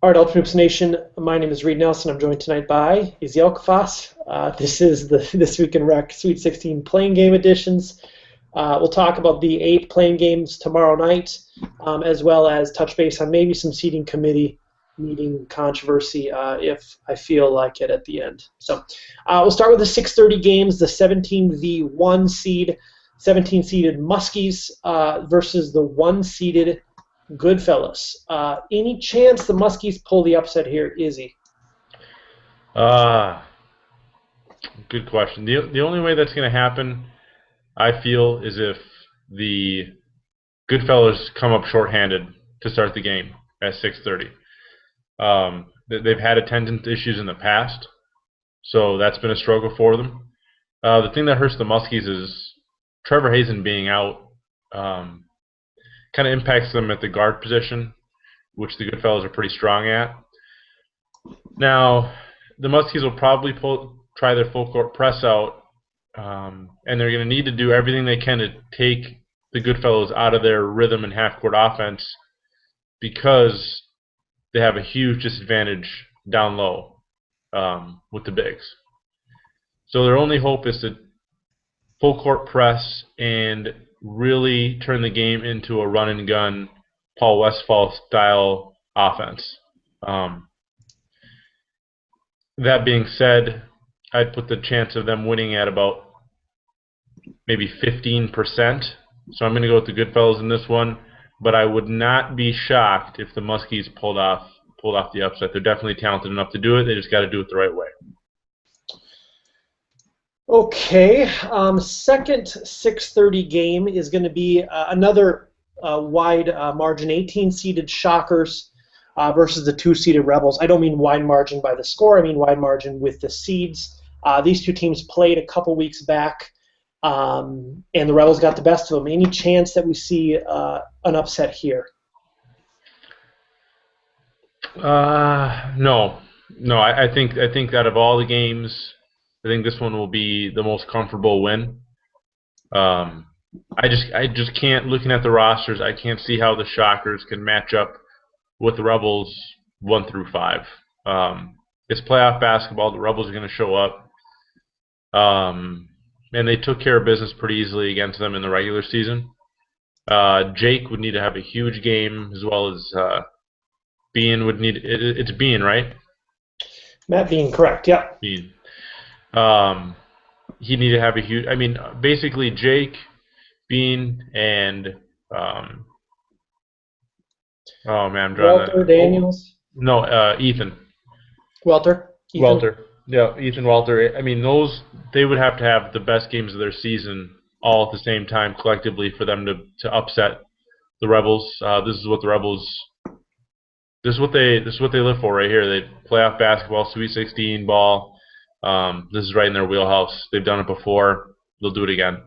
All right, Ultra Hoops Nation. My name is Reed Nelson. I'm joined tonight by Ezeal Kafas. This is the This Week in Rec Sweet 16 playing game editions. We'll talk about the 8 playing games tomorrow night, as well as touch base on maybe some seeding committee meeting controversy if I feel like it at the end. So we'll start with the 6:30 games. The 17v1 seed, 17-seeded Muskies versus the 1-seeded Goodfellas. Any chance the Muskies pull the upset here, Izzy? Good question. The only way that's going to happen, I feel, is if the Goodfellas come up shorthanded to start the game at 6:30. They've had attendance issues in the past, so that's been a struggle for them. The thing that hurts the Muskies is Trevor Hazen being out. Kind of impacts them at the guard position, which the Goodfellas are pretty strong at. Now, the Muskies will probably try their full court press out, and they're going to need to do everything they can to take the Goodfellas out of their rhythm and half-court offense because they have a huge disadvantage down low with the bigs. So their only hope is to full court press and really turn the game into a run and gun Paul Westphal style offense. That being said, I'd put the chance of them winning at about maybe 15%. So I'm going to go with the Goodfellas in this one, but I would not be shocked if the Muskies pulled off the upset. They're definitely talented enough to do it. They just got to do it the right way. Okay, second 6:30 game is going to be another wide margin, 18-seeded Shockers versus the 2-seeded Rebels. I don't mean wide margin by the score. I mean wide margin with the seeds. These two teams played a couple weeks back, and the Rebels got the best of them. Any chance that we see an upset here? No. I think out of all the games, I think this one will be the most comfortable win. I just can't, looking at the rosters, I can't see how the Shockers can match up with the Rebels 1 through 5. It's playoff basketball. The Rebels are going to show up. And they took care of business pretty easily against them in the regular season. Jake would need to have a huge game, as well as Bean would need. It's Bean, right? Matt Bean, correct? Yeah. Bean. He'd need to have a huge. I mean, basically Jake, Bean, and oh man, I'm drawing Walter Daniels. No, Ethan. Ethan. Walter. Yeah, Ethan Walter. I mean, they would have to have the best games of their season all at the same time collectively for them to upset the Rebels. This is what the Rebels. This is what they live for right here. They playoff basketball, Sweet 16 ball. This is right in their wheelhouse. They've done it before. They'll do it again.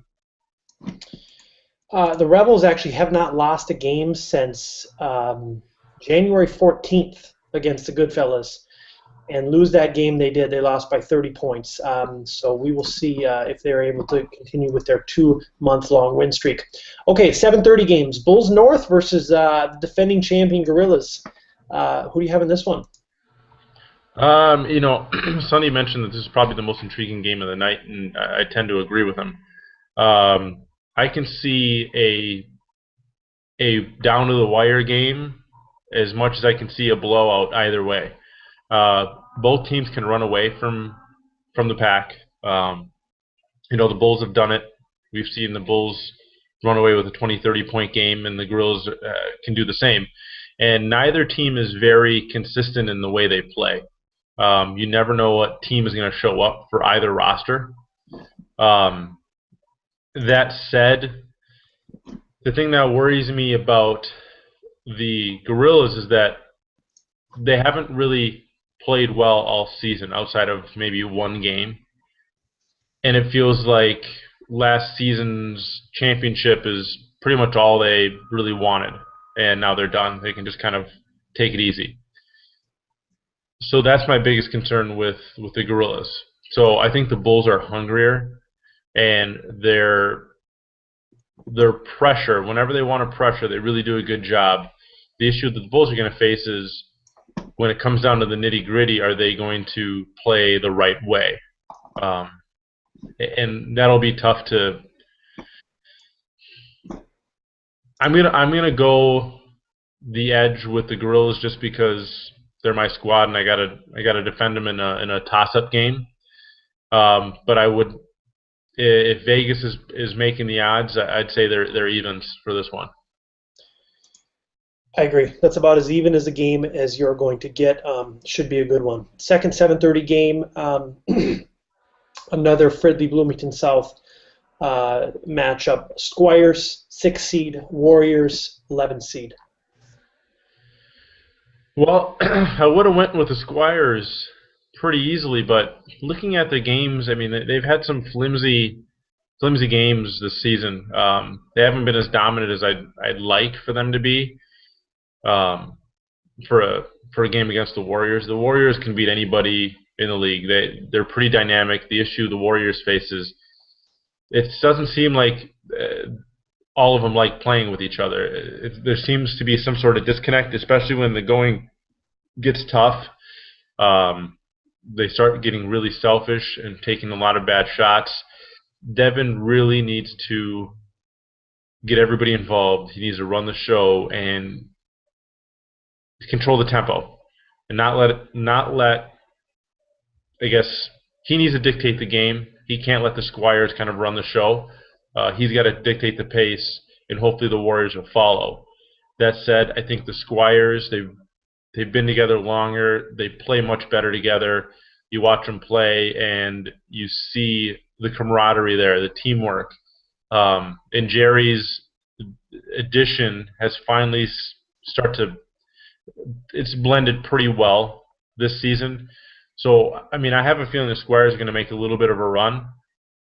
The Rebels actually have not lost a game since January 14th against the Goodfellas. And lose that game they did. They lost by 30 points. So we will see if they're able to continue with their 2-month-long win streak. Okay, 7:30 games. Bulls North versus the defending champion Gorillas. Who do you have in this one? Sonny mentioned that this is probably the most intriguing game of the night, and I tend to agree with him. I can see a down-to-the-wire game as much as I can see a blowout either way. Both teams can run away from the pack. The Bulls have done it. We've seen the Bulls run away with a 20, 30-point game, and the Gorillas can do the same. And neither team is very consistent in the way they play. You never know what team is going to show up for either roster. That said, the thing that worries me about the Gorillas is that they haven't really played well all season outside of maybe one game. And it feels like last season's championship is pretty much all they really wanted. And now they're done. They can just kind of take it easy. So that's my biggest concern with the Gorillas. So I think the Bulls are hungrier, and their pressure, whenever they want to pressure, they really do a good job. The issue that the Bulls are going to face is when it comes down to the nitty-gritty, are they going to play the right way? And that'll be tough to. I'm gonna go the edge with the Gorillas just because they're my squad and I gotta defend them in a toss-up game. But I would, if Vegas is making the odds, I'd say they're evens for this one. I agree. That's about as even as a game as you're going to get. Should be a good one. Second 7:30 game, another Fridley Bloomington South matchup. Squires 6 seed, Warriors 11 seed. Well, I would have went with the Squires pretty easily, but looking at the games, I mean, they've had some flimsy games this season. They haven't been as dominant as I'd like for them to be. For a game against the Warriors, the Warriors can beat anybody in the league. They're pretty dynamic. The issue the Warriors face is it doesn't seem like all of them like playing with each other. There seems to be some sort of disconnect, especially when the going gets tough. They start getting really selfish and taking a lot of bad shots. Devin really needs to get everybody involved. He needs to run the show and control the tempo and not let I guess he needs to dictate the game. He can't let the Squires kind of run the show. He's got to dictate the pace, and hopefully the Warriors will follow. That said, I think the Squires, they've been together longer. They play much better together. You watch them play, and you see the camaraderie there, the teamwork. And Jerry's addition has finally it's blended pretty well this season. So, I mean, I have a feeling the Squires are going to make a little bit of a run.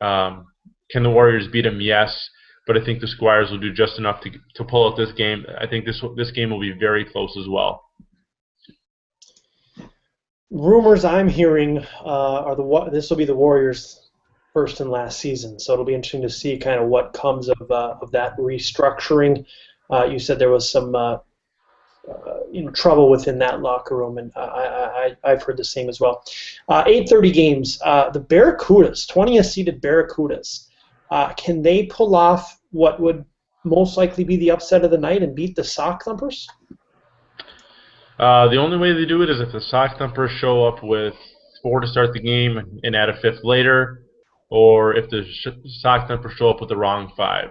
Can the Warriors beat them? Yes. But I think the Squires will do just enough to pull out this game. I think this game will be very close as well. Rumors I'm hearing are this will be the Warriors' first and last season, so it'll be interesting to see kind of what comes of that restructuring. You said there was some trouble within that locker room, and I've heard the same as well. 8:30 games. The Barracudas, 20th seeded Barracudas. Can they pull off what would most likely be the upset of the night and beat the Sock Thumpers? The only way they do it is if the Sock Thumpers show up with 4 to start the game and add a 5th later, or if the Sock Thumpers show up with the wrong 5.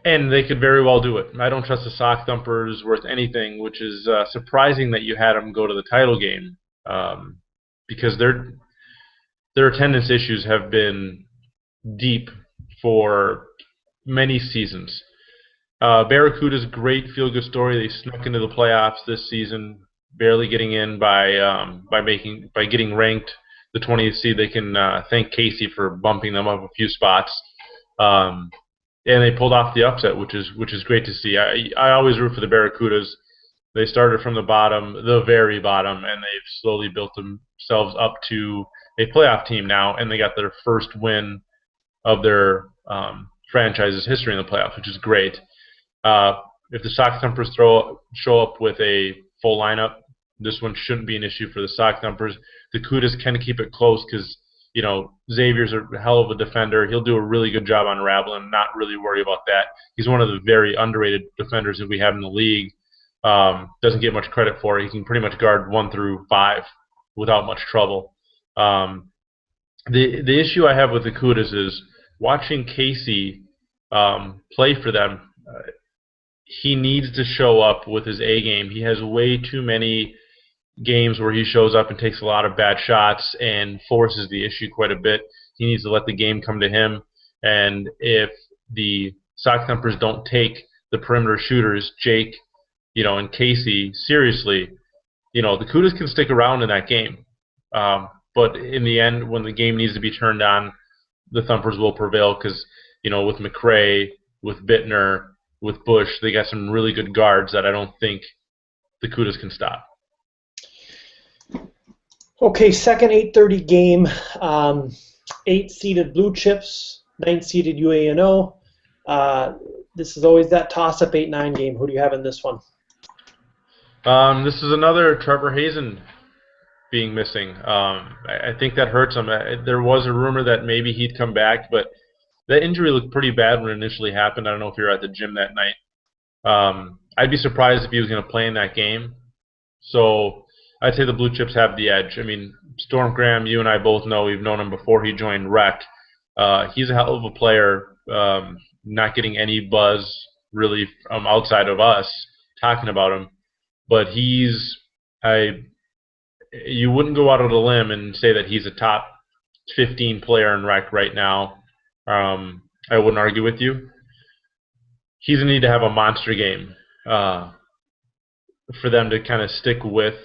And they could very well do it. I don't trust the Sock Thumpers worth anything, which is surprising that you had them go to the title game, because their attendance issues have been deep for many seasons. Barracuda's great feel-good story. They snuck into the playoffs this season, barely getting in by getting ranked the 20th seed. They can thank Casey for bumping them up a few spots. And they pulled off the upset, which is great to see. I always root for the Barracudas. They started from the bottom, the very bottom, and they've slowly built themselves up to a playoff team now, and they got their first win of their franchise's history in the playoffs, which is great. If the Sock Thumpers show up with a full lineup, this one shouldn't be an issue for the Sock Thumpers. The Cudas can keep it close because Xavier's a hell of a defender. He'll do a really good job unraveling. Not really worry about that. He's one of the very underrated defenders that we have in the league. Doesn't get much credit for it. He can pretty much guard 1 through 5 without much trouble. The issue I have with the Cudas is watching Casey play for them. He needs to show up with his A game. He has way too many games where he shows up and takes a lot of bad shots and forces the issue quite a bit. He needs to let the game come to him. And if the Sock Thumpers don't take the perimeter shooters, Jake, and Casey seriously, the Cudas can stick around in that game. But in the end, when the game needs to be turned on, the Thumpers will prevail because, with McRae, with Bittner, with Bush, they got some really good guards that I don't think the Cudas can stop. Okay, second 8:30 game. 8-seeded Blue Chips, 9-seeded UANO. This is always that toss-up 8-9 game. Who do you have in this one? This is another Trevor Hazen being missing. I think that hurts him. There was a rumor that maybe he'd come back, but that injury looked pretty bad when it initially happened. I don't know if you were at the gym that night. I'd be surprised if he was going to play in that game. So I'd say the Blue Chips have the edge. I mean, Storm Graham, you and I both know, we've known him before he joined Rec. He's a hell of a player, not getting any buzz really outside of us talking about him. But you wouldn't go out on a limb and say that he's a top 15 player in Rec right now. I wouldn't argue with you. He's going to need to have a monster game for them to kind of stick with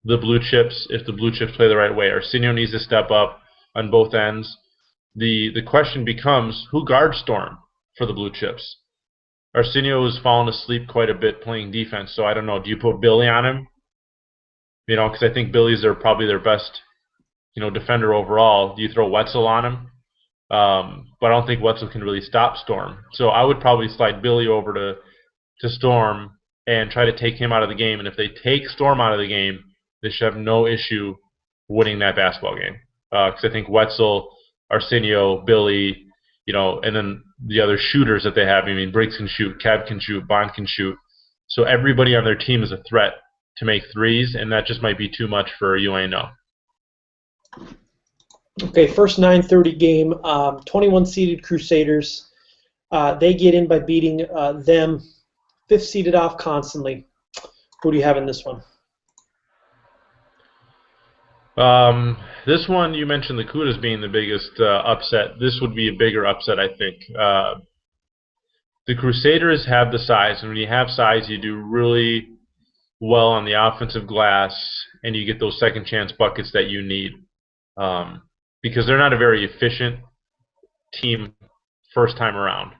the Blue Chips if the Blue Chips play the right way. Arsenio needs to step up on both ends. The question becomes, who guards Storm for the Blue Chips? Arsenio has fallen asleep quite a bit playing defense, so I don't know. Do you put Billy on him? You know, because I think Billy's probably their best, defender overall. Do you throw Wetzel on him? But I don't think Wetzel can really stop Storm. So I would probably slide Billy over to Storm and try to take him out of the game. And if they take Storm out of the game, they should have no issue winning that basketball game. Because I think Wetzel, Arsenio, Billy, and then the other shooters that they have. I mean, Briggs can shoot, Kev can shoot, Bond can shoot. So everybody on their team is a threat to make threes, and that just might be too much for UNO. Okay, first 9:30 game, 21-seeded Crusaders. They get in by beating them, 5th-seeded off constantly. Who do you have in this one? This one, you mentioned the Cudas being the biggest upset. This would be a bigger upset, I think. The Crusaders have the size, and when you have size, you do really well on the offensive glass, and you get those second chance buckets that you need. Because they're not a very efficient team first time around.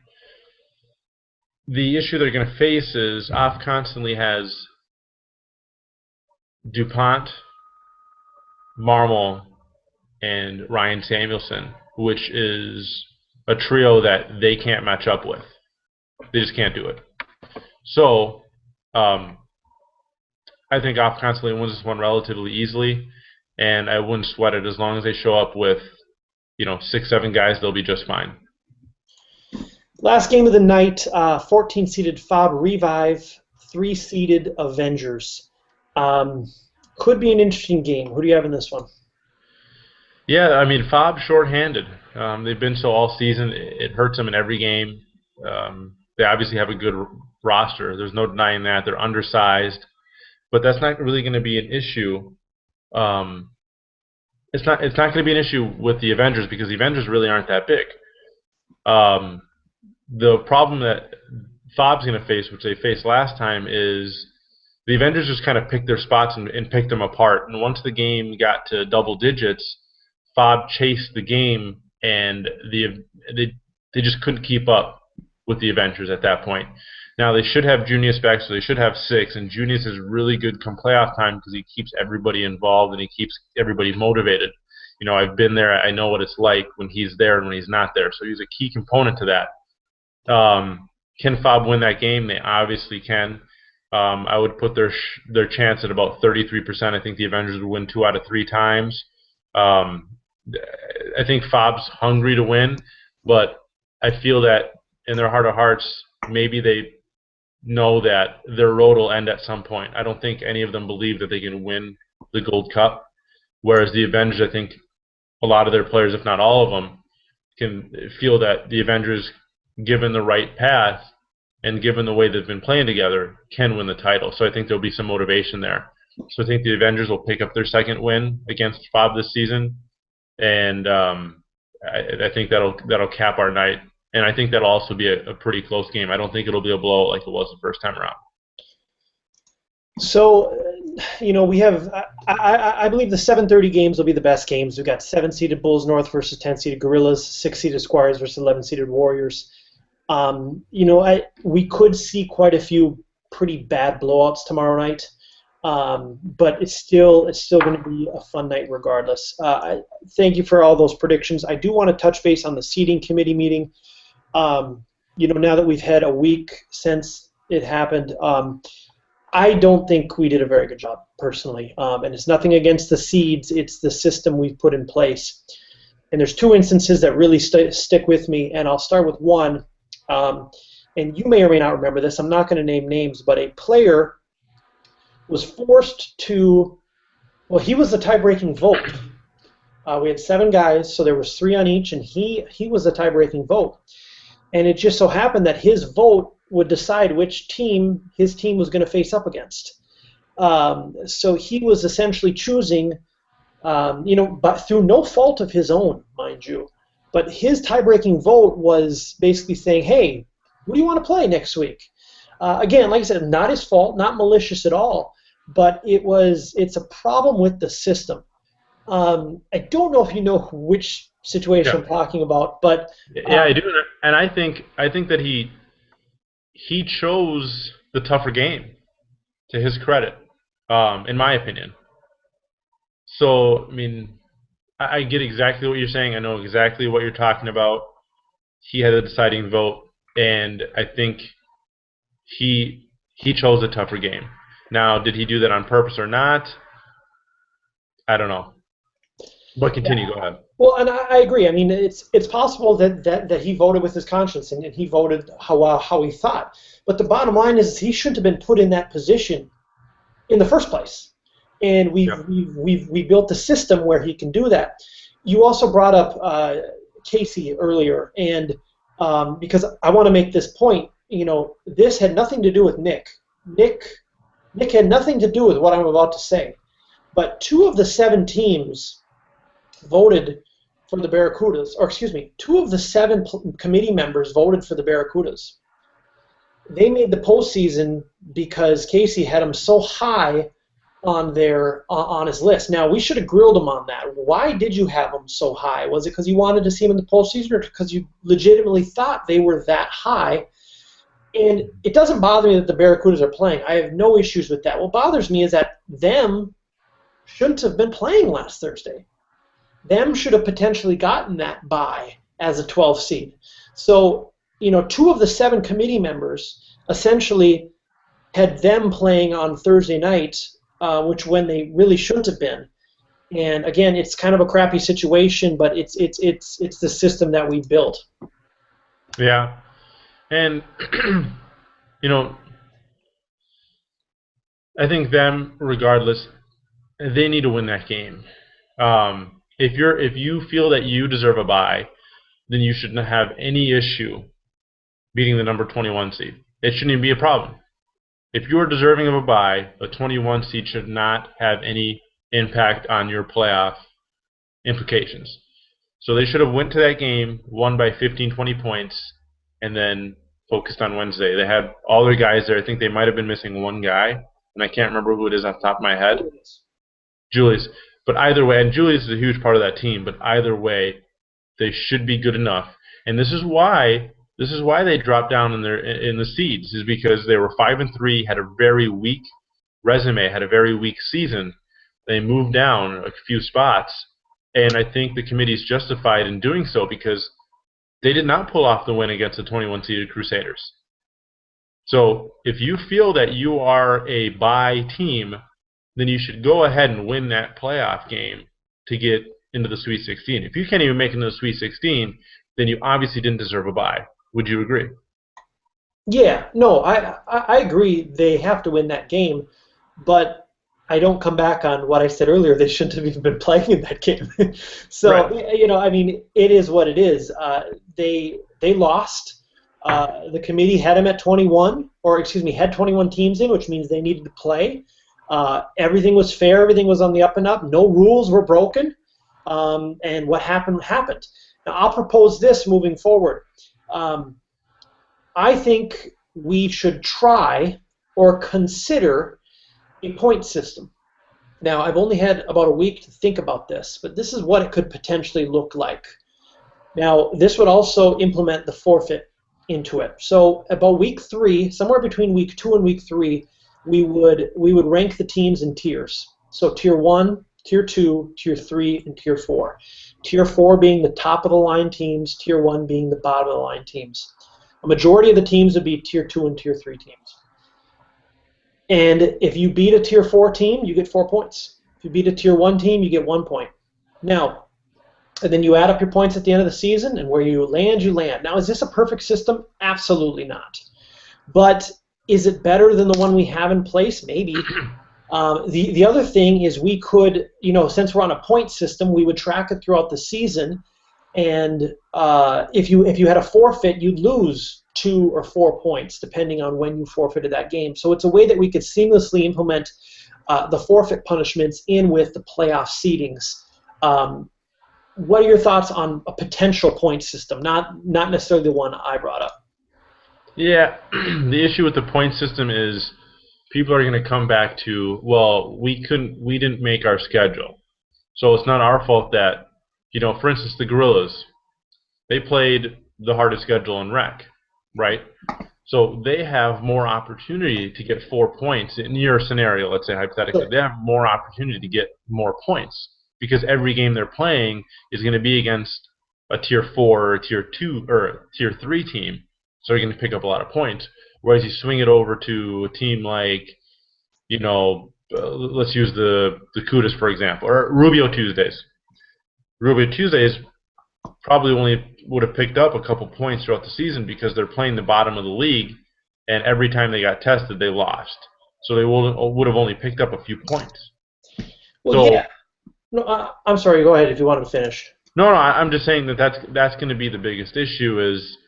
The issue they're going to face is Off constantly has DuPont, Marmol, and Ryan Samuelson, which is a trio that they can't match up with. They just can't do it. So I think Off constantly wins this one relatively easily. And I wouldn't sweat it. As long as they show up with, 6-7 guys, they'll be just fine. Last game of the night, 14-seeded FOB Revive, 3-seeded Avengers. Could be an interesting game. Who do you have in this one? Yeah, I mean, FOB shorthanded. They've been so all season. It hurts them in every game. They obviously have a good roster. There's no denying that. They're undersized. But that's not really going to be an issue. It's not going to be an issue with the Avengers because the Avengers really aren't that big. The problem that FOB's going to face, which they faced last time, is the Avengers just kind of picked their spots and picked them apart. And once the game got to double digits, FOB chased the game, and they just couldn't keep up with the Avengers at that point. Now, they should have Junius back, so they should have 6, and Junius is really good come playoff time because he keeps everybody involved and he keeps everybody motivated. I've been there. I know what it's like when he's there and when he's not there, so he's a key component to that. Can FOB win that game? They obviously can. I would put their chance at about 33%. I think the Avengers would win 2 out of 3 times. I think FOB's hungry to win, but I feel that in their heart of hearts, maybe they know that their road will end at some point. I don't think any of them believe that they can win the Gold Cup, whereas the Avengers, I think a lot of their players, if not all of them, can feel that the Avengers, given the right path and given the way they've been playing together, can win the title. So I think there'll be some motivation there. So I think the Avengers will pick up their second win against FOB this season, and I think that'll cap our night. And I think that'll also be a pretty close game. I don't think it'll be a blowout like it was the first time around. So, we have, I believe the 7:30 games will be the best games. We've got 7-seeded Bulls North versus 10-seeded Gorillas, 6-seeded Squires versus 11-seeded Warriors. We could see quite a few pretty bad blowouts tomorrow night, but it's still going to be a fun night regardless. Thank you for all those predictions. I do want to touch base on the seeding committee meeting. Now that we've had a week since it happened, I don't think we did a very good job personally, and it's nothing against the seeds. It's the system we've put in place. And there's two instances that really stick with me, and I'll start with one. And you may or may not remember this. I'm not going to name names, but a player was forced to. Well, he was the tie-breaking vote. We had 7 guys, so there was 3 on each, and he was the tie-breaking vote. And it just so happened that his vote would decide which team his team was going to face up against. So he was essentially choosing, but through no fault of his own, mind you. But his tie-breaking vote was basically saying, hey, who do you want to play next week? Again, like I said, not his fault, not malicious at all, but it's a problem with the system. I don't know if you know which situation I'm talking about, but yeah, I do, and I think that he chose the tougher game, to his credit, in my opinion. So, I mean, I get exactly what you're saying. I know exactly what you're talking about. He had a deciding vote, and I think he chose a tougher game. Now, did he do that on purpose or not? I don't know. But continue, Go ahead. Well, and I agree. I mean, it's possible that he voted with his conscience and he voted how he thought. But the bottom line is he shouldn't have been put in that position in the first place. And we built a system where he can do that. You also brought up Casey earlier, and because I want to make this point, this had nothing to do with Nick. Nick had nothing to do with what I'm about to say. But 2 of the 7 teams voted for the Barracudas, or excuse me, 2 of the 7 committee members voted for the Barracudas. They made the postseason because Casey had them so high on his list. Now, we should have grilled him on that. Why did you have them so high? Was it because you wanted to see them in the postseason, or because you legitimately thought they were that high? And it doesn't bother me that the Barracudas are playing. I have no issues with that. What bothers me is that them shouldn't have been playing last Thursday. Them should have potentially gotten that bye as a 12 seed. So, 2 of the 7 committee members essentially had them playing on Thursday night, which when they really shouldn't have been. And again, it's kind of a crappy situation, but it's the system that we built. Yeah, and I think them, regardless, they need to win that game. If you feel that you deserve a bye, then you shouldn't have any issue beating the number 21 seed. It shouldn't even be a problem. If you are deserving of a bye, a 21 seed should not have any impact on your playoff implications. So they should have went to that game, won by 15, 20 points, and then focused on Wednesday. They had all their guys there. I think they might have been missing 1 guy, and I can't remember who it is off the top of my head. Julius. But either way, and Julius is a huge part of that team, but either way, they should be good enough. And this is why they dropped down in the seeds, is because they were 5-3, had a very weak resume, had a very weak season. They moved down a few spots, and I think the committee's justified in doing so because they did not pull off the win against the 21-seeded Crusaders. So if you feel that you are a bye team, then you should go ahead and win that playoff game to get into the Sweet 16. If you can't even make it into the Sweet 16, then you obviously didn't deserve a bye. Would you agree? Yeah, no, I agree they have to win that game, but I don't come back on what I said earlier. They shouldn't have even been playing in that game. So, right. I mean, it is what it is. They lost. The committee had them at 21, had 21 teams in, which means they needed to play. Everything was fair. Everything was on the up and up. No rules were broken. And what happened, happened. Now, I'll propose this moving forward. I think we should try or consider a point system. Now, I've only had about a week to think about this, but this is what it could potentially look like. Now, this would also implement the forfeit into it. So about week 3, somewhere between week 2 and week 3, we would rank the teams in tiers. So tier 1, tier 2, tier 3, and tier 4. Tier 4 being the top of the line teams, tier 1 being the bottom of the line teams. A majority of the teams would be tier 2 and tier 3 teams. And if you beat a Tier 4 team, you get 4 points. If you beat a Tier 1 team, you get 1 point. Now, and then you add up your points at the end of the season, and where you land, you land. Now, is this a perfect system? Absolutely not. But is it better than the one we have in place? Maybe. The other thing is we could, since we're on a point system, we would track it throughout the season, and if you had a forfeit, you'd lose 2 or 4 points depending on when you forfeited that game. So it's a way that we could seamlessly implement the forfeit punishments in with the playoff seedings. What are your thoughts on a potential point system, not necessarily the one I brought up? Yeah, the issue with the point system is people are going to come back to, well, we didn't make our schedule. So it's not our fault that, for instance, the Gorillas, they played the hardest schedule in rec, right? So they have more opportunity to get 4 points. In your scenario, let's say hypothetically, they have more opportunity to get more points because every game they're playing is going to be against a Tier 4 or a Tier 2 or a Tier 3 team. So you're going to pick up a lot of points. Whereas you swing it over to a team like, let's use the Cudas, for example, or Rubio Tuesdays. Rubio Tuesdays probably only would have picked up a couple points throughout the season because they're playing the bottom of the league, and every time they got tested, they lost. So they would have only picked up a few points. Well, yeah. No, I'm sorry. Go ahead if you wanted to finish. No, I'm just saying that's going to be the biggest issue is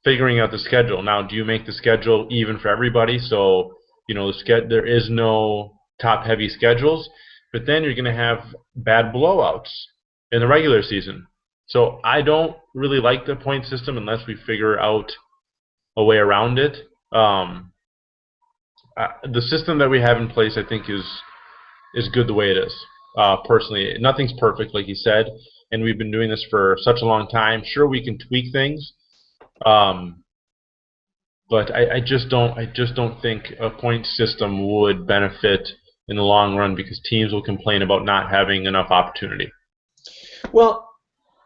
figuring out the schedule. Now, do you make the schedule even for everybody? So, there is no top-heavy schedules, but then you're going to have bad blowouts in the regular season. So I don't really like the point system unless we figure out a way around it. The system that we have in place, I think, is good the way it is. Personally, nothing's perfect, like you said, and we've been doing this for such a long time. Sure, we can tweak things. But I just don't think a point system would benefit in the long run because teams will complain about not having enough opportunity. Well,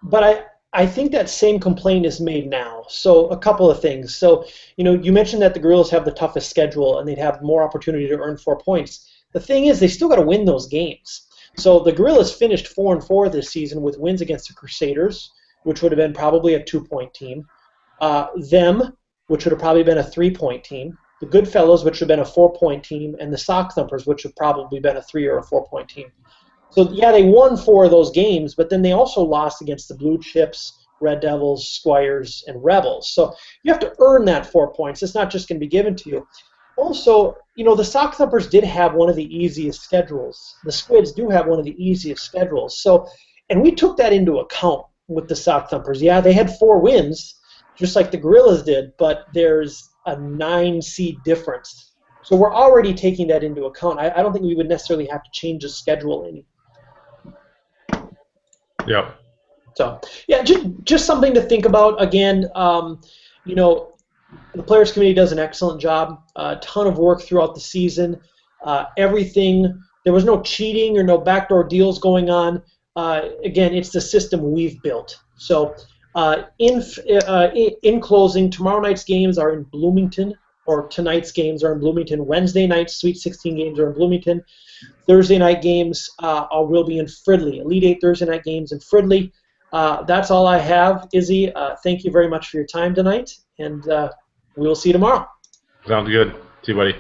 but I think that same complaint is made now. So a couple of things. So, you mentioned that the Gorillas have the toughest schedule and they'd have more opportunity to earn 4 points. The thing is, they still got to win those games. So the Gorillas finished 4-4 this season with wins against the Crusaders, which would have been probably a 2-point team. Them, which would have probably been a 3-point team. The Goodfellows, which would have been a 4-point team. And the Sock Thumpers, which would have probably been a 3 or a 4-point team. So, yeah, they won 4 of those games, but then they also lost against the Blue Chips, Red Devils, Squires, and Rebels. So you have to earn that 4 points. It's not just going to be given to you. Also, the Sock Thumpers did have one of the easiest schedules. The Squids do have one of the easiest schedules. So, and we took that into account with the Sock Thumpers. Yeah, they had 4 wins, just like the Gorillas did, but there's a 9 seed difference. So we're already taking that into account. I don't think we would necessarily have to change the schedule any. Yeah. So, yeah, just something to think about. Again, the Players Committee does an excellent job. A ton of work throughout the season. Everything. There was no cheating or no backdoor deals going on. Again, it's the system we've built. So, in closing, tomorrow night's games are in Bloomington, or tonight's games are in Bloomington. Wednesday night's Sweet 16 games are in Bloomington. Thursday night games will be in Fridley. Elite 8 Thursday night games in Fridley. That's all I have, Izzy. Thank you very much for your time tonight, and we will see you tomorrow. Sounds good. See you, buddy.